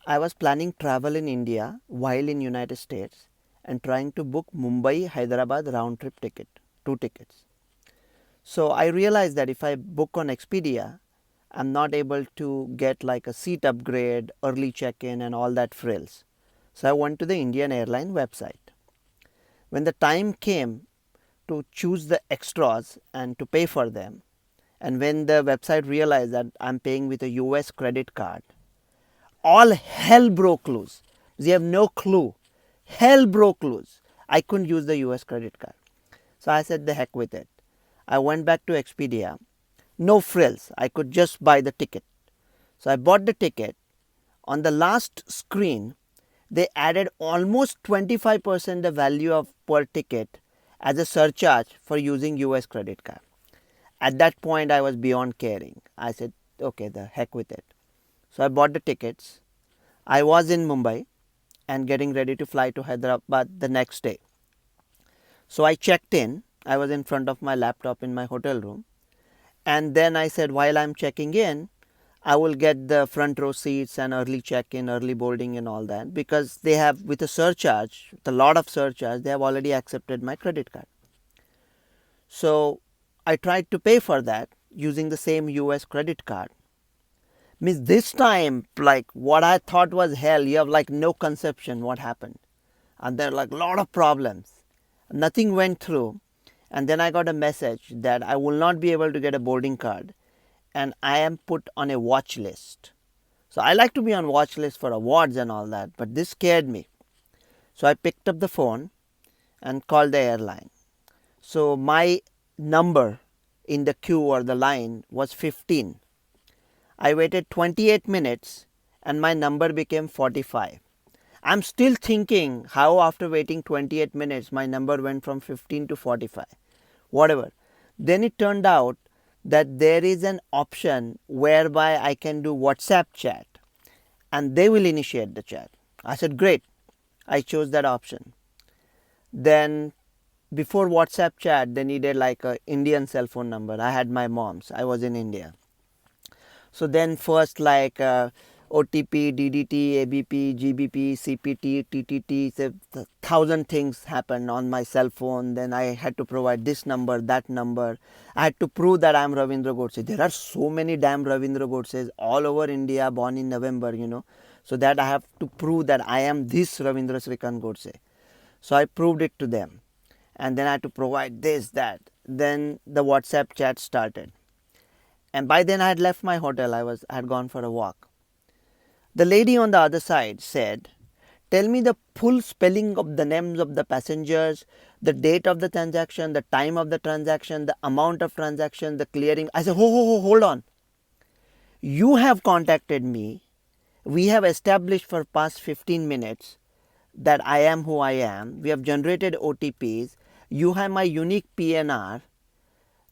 I was planning travel in India while in United States and trying to book Mumbai Hyderabad round trip ticket, 2 tickets. So I realized that if I book on Expedia, I'm not able to get like a seat upgrade, early check-in and all that frills. So I went to the Indian airline website. When the time came to choose the extras and to pay for them, and when the website realized that I'm paying with a US credit card, all hell broke loose. They have no clue. Hell broke loose. I couldn't use the US credit card. So I said, the heck with it. I went back to Expedia. No frills. I could just buy the ticket. So I bought the ticket. On the last screen, they added almost 25% the value of per ticket as a surcharge for using US credit card. At that point, I was beyond caring. I said, okay, the heck with it. So I bought the tickets. I was in Mumbai and getting ready to fly to Hyderabad the next day. So I checked in. I was in front of my laptop in my hotel room. And then I said, while I'm checking in, I will get the front row seats and early check-in, early boarding and all that, because they have, with a surcharge, with a lot of surcharge, they have already accepted my credit card. So I tried to pay for that using the same US credit card. Means this time, like what I thought was hell, you have like no conception what happened. And there are like a lot of problems. Nothing went through. And then I got a message that I will not be able to get a boarding card and I am put on a watch list. So I like to be on watch list for awards and all that, but this scared me. So I picked up the phone and called the airline. So my number in the queue or the line was 15. I waited 28 minutes and my number became 45. I'm still thinking how after waiting 28 minutes my number went from 15 to 45. Whatever. Then it turned out that there is an option whereby I can do WhatsApp chat and they will initiate the chat. I said, great. I chose that option. Then before WhatsApp chat, they needed like an Indian cell phone number. I had my mom's. I was in India. So then first like OTP, DDT, ABP, GBP, CPT, TTT, so 1,000 things happened on my cell phone. Then I had to provide this number, that number. I had to prove that I am Ravindra Godse. There are so many damn Ravindra Godses all over India born in November, So that I have to prove that I am this Ravindra Srikant Godse. So I proved it to them. And then I had to provide this, that. Then the WhatsApp chat started. And by then I had left my hotel. I had gone for a walk. The lady on the other side said, tell me the full spelling of the names of the passengers, the date of the transaction, the time of the transaction, the amount of transaction, the clearing. I said, hold on. You have contacted me. We have established for past 15 minutes that I am who I am. We have generated OTPs. You have my unique PNR.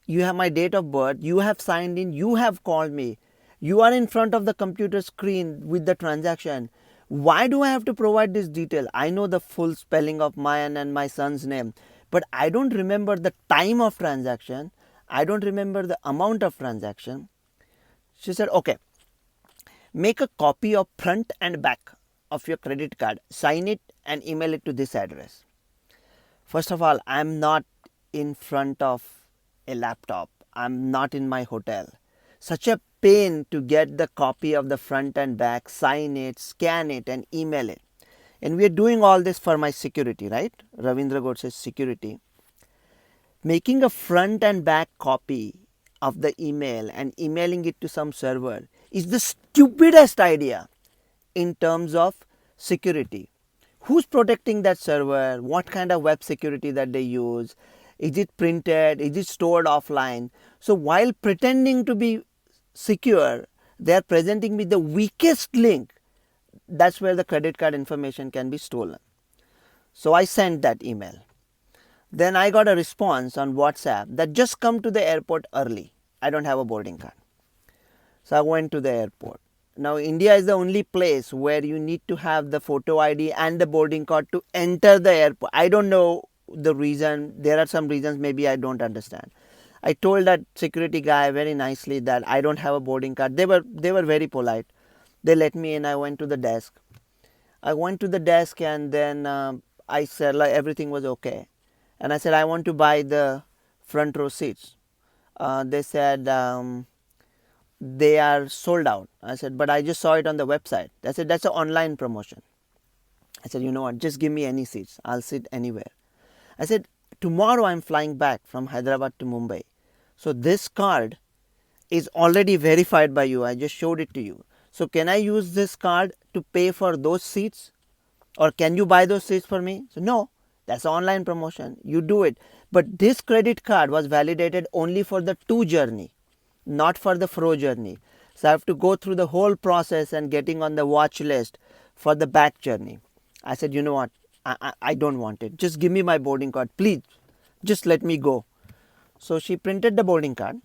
You have my date of birth, you have signed in, you have called me. You are in front of the computer screen with the transaction. Why do I have to provide this detail? I know the full spelling of mine and my son's name, but I don't remember the time of transaction. I don't remember the amount of transaction. She said, okay, make a copy of front and back of your credit card, sign it and email it to this address. First of all, I'm not in front of a laptop. I'm not in my hotel. Such a pain to get the copy of the front and back, sign it, scan it and email it. And we are doing all this for my security, right? Ravindra Godse's security. Making a front and back copy of the email and emailing it to some server is the stupidest idea in terms of security. Who's protecting that server? What kind of web security that they use? Is it printed? Is it stored offline? So while pretending to be secure, they are presenting me the weakest link. That's where the credit card information can be stolen. So I sent that email. Then I got a response on WhatsApp that just come to the airport early. I don't have a boarding card. So I went to the airport. Now India is the only place where you need to have the photo ID and the boarding card to enter the airport. I don't know the reason. There are some reasons maybe I don't understand. I told that security guy very nicely that I don't have a boarding card. They were very polite. They let me in. I went to the desk. I went to the desk and then I said like everything was okay. And I said, I want to buy the front row seats. They said they are sold out. I said, but I just saw it on the website. I said, that's an online promotion. I said, you know what, just give me any seats. I'll sit anywhere. I said, tomorrow I'm flying back from Hyderabad to Mumbai. So this card is already verified by you. I just showed it to you. So can I use this card to pay for those seats? Or can you buy those seats for me? So no, that's an online promotion. You do it. But this credit card was validated only for the to journey, not for the fro journey. So I have to go through the whole process and getting on the watch list for the back journey. I said, you know what? I don't want it. Just give me my boarding card. Please, just let me go. So she printed the boarding card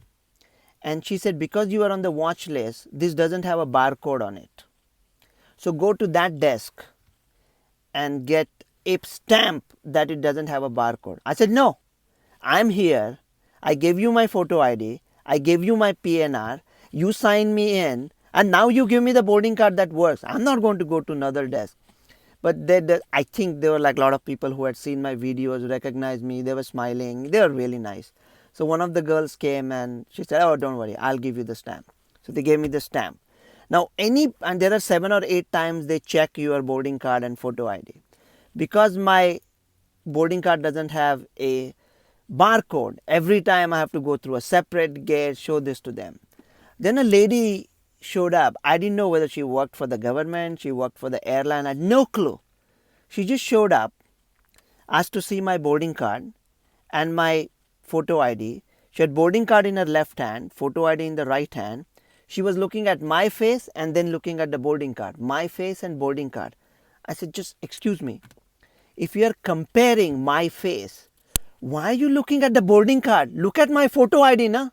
and she said, because you are on the watch list, this doesn't have a barcode on it. So go to that desk and get a stamp that it doesn't have a barcode. I said, no, I'm here. I gave you my photo ID. I gave you my PNR. You signed me in. And now you give me the boarding card that works. I'm not going to go to another desk. But I think there were like a lot of people who had seen my videos, recognized me. They were smiling. They were really nice. So one of the girls came and she said, oh, don't worry, I'll give you the stamp. So they gave me the stamp. Now, and there are 7 or 8 times they check your boarding card and photo ID. Because my boarding card doesn't have a barcode, every time I have to go through a separate gate, show this to them. Then a lady showed up. I didn't know whether she worked for the government, she worked for the airline, I had no clue. She just showed up, asked to see my boarding card and my photo ID. She had boarding card in her left hand, photo ID in the right hand. She was looking at my face and then looking at the boarding card. My face and boarding card. I said, just excuse me. If you are comparing my face, why are you looking at the boarding card? Look at my photo ID, na?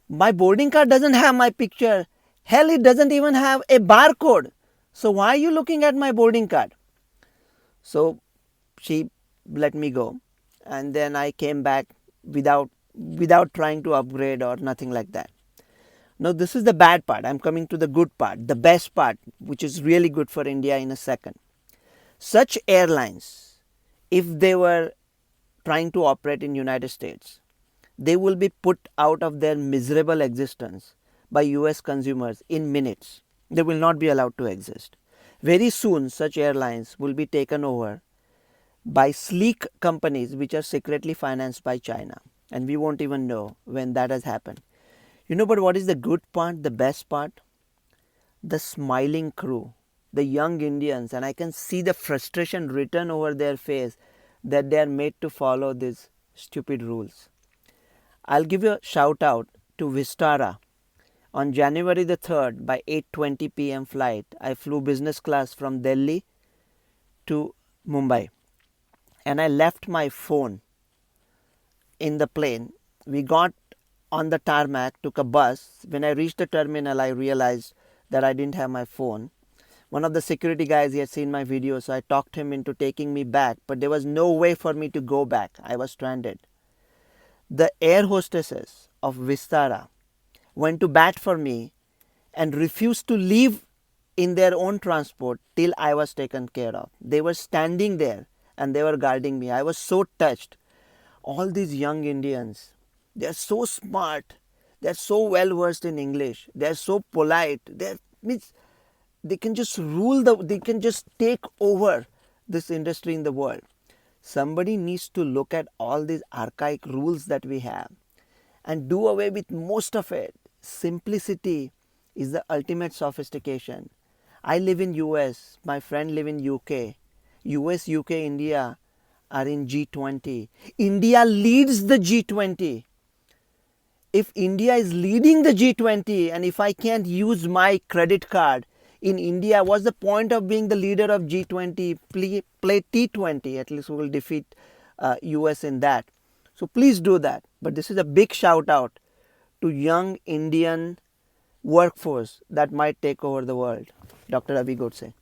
My boarding card doesn't have my picture. Hell, it doesn't even have a barcode. So why are you looking at my boarding card? So she let me go. And then I came back without trying to upgrade or nothing like that. Now this is the bad part. I'm coming to the good part, the best part, which is really good for India in a second. Such airlines, if they were trying to operate in United States, they will be put out of their miserable existence by US consumers in minutes. They will not be allowed to exist. Very soon such airlines will be taken over by sleek companies which are secretly financed by China, and we won't even know when that has happened. You know, but what is the good part, the best part? The smiling crew, the young Indians, and I can see the frustration written over their face that they are made to follow these stupid rules. I'll give you a shout out to Vistara. On January the 3rd by 8:20 p.m. flight, I flew business class from Delhi to Mumbai and I left my phone in the plane. We got on the tarmac, took a bus. When I reached the terminal, I realized that I didn't have my phone. One of the security guys, he had seen my video, so I talked him into taking me back, but there was no way for me to go back. I was stranded. The air hostesses of Vistara went to bat for me and refused to leave in their own transport till I was taken care of. They were standing there and they were guarding me. I was so touched. All these young Indians, they are so smart, they are so well versed in English, they are so polite, they can just they can just take over this industry in the world. Somebody needs to look at all these archaic rules that we have and do away with most of it. Simplicity is the ultimate sophistication. I live in US, my friend live in UK. US, UK, India are in G20. India leads the G20. If India is leading the G20 and if I can't use my credit card in India, what's the point of being the leader of G20? Play T20, at least we will defeat US in that. So please do that. But this is a big shout out to young Indian workforce that might take over the world. Dr. Abhi Godse.